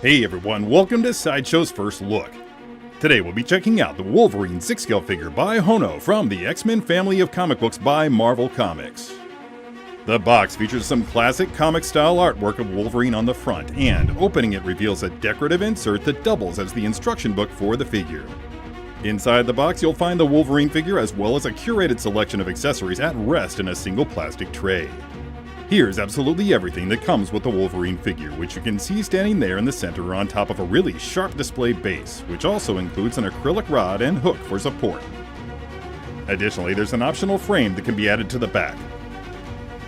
Hey everyone, welcome to Sideshow's First Look. Today we'll be checking out the Wolverine 6-scale figure by Hono from the X-Men family of comic books by Marvel Comics. The box features some classic comic-style artwork of Wolverine on the front, and opening it reveals a decorative insert that doubles as the instruction book for the figure. Inside the box you'll find the Wolverine figure as well as a curated selection of accessories at rest in a single plastic tray. Here's absolutely everything that comes with the Wolverine figure, which you can see standing there in the center on top of a really sharp display base, which also includes an acrylic rod and hook for support. Additionally, there's an optional frame that can be added to the back.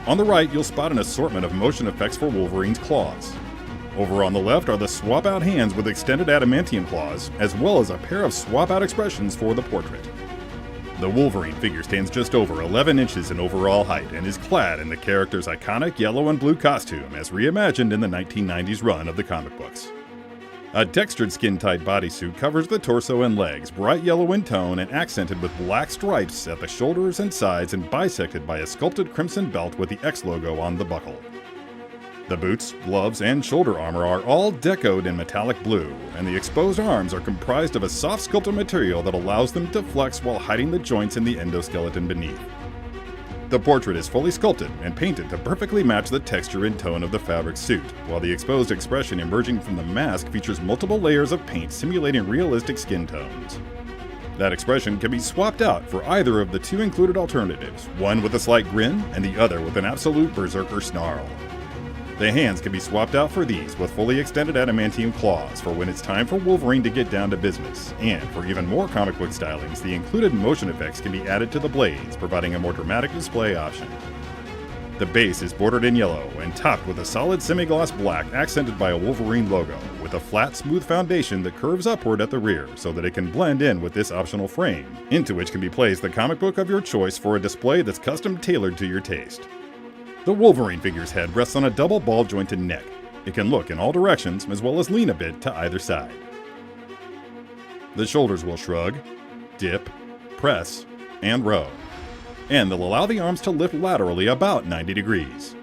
On the right, you'll spot an assortment of motion effects for Wolverine's claws. Over on the left are the swap-out hands with extended adamantium claws, as well as a pair of swap-out expressions for the portrait. The Wolverine figure stands just over 11 inches in overall height and is clad in the character's iconic yellow and blue costume as reimagined in the 1990s run of the comic books. A textured skin-tight bodysuit covers the torso and legs, bright yellow in tone and accented with black stripes at the shoulders and sides and bisected by a sculpted crimson belt with the X logo on the buckle. The boots, gloves, and shoulder armor are all decoed in metallic blue, and the exposed arms are comprised of a soft sculpted material that allows them to flex while hiding the joints in the endoskeleton beneath. The portrait is fully sculpted and painted to perfectly match the texture and tone of the fabric suit, while the exposed expression emerging from the mask features multiple layers of paint simulating realistic skin tones. That expression can be swapped out for either of the two included alternatives, one with a slight grin and the other with an absolute berserker snarl. The hands can be swapped out for these with fully extended adamantium claws for when it's time for Wolverine to get down to business, and for even more comic book stylings, the included motion effects can be added to the blades, providing a more dramatic display option. The base is bordered in yellow and topped with a solid semi-gloss black accented by a Wolverine logo, with a flat, smooth foundation that curves upward at the rear so that it can blend in with this optional frame, into which can be placed the comic book of your choice for a display that's custom tailored to your taste. The Wolverine figure's head rests on a double ball-jointed neck. It can look in all directions as well as lean a bit to either side. The shoulders will shrug, dip, press, and row, and they'll allow the arms to lift laterally about 90 degrees.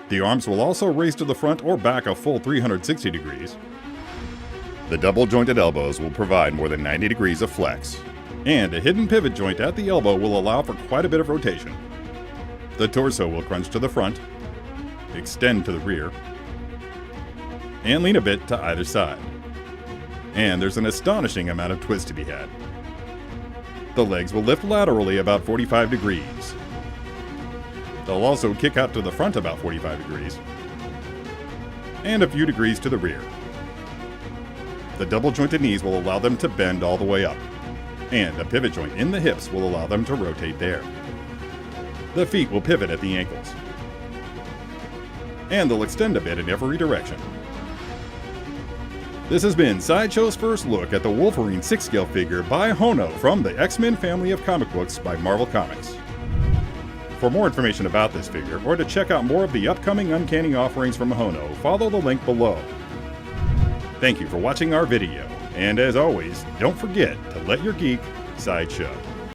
The arms will also raise to the front or back a full 360 degrees. The double-jointed elbows will provide more than 90 degrees of flex, and a hidden pivot joint at the elbow will allow for quite a bit of rotation. The torso will crunch to the front, extend to the rear, and lean a bit to either side. And there's an astonishing amount of twist to be had. The legs will lift laterally about 45 degrees. They'll also kick out to the front about 45 degrees, and a few degrees to the rear. The double-jointed knees will allow them to bend all the way up, and a pivot joint in the hips will allow them to rotate there. The feet will pivot at the ankles, and they'll extend a bit in every direction. This has been Sideshow's first look at the Wolverine 6-scale figure by Hono from the X-Men family of comic books by Marvel Comics. For more information about this figure, or to check out more of the upcoming Uncanny offerings from Hono, follow the link below. Thank you for watching our video. And as always, don't forget to let your geek sideshow.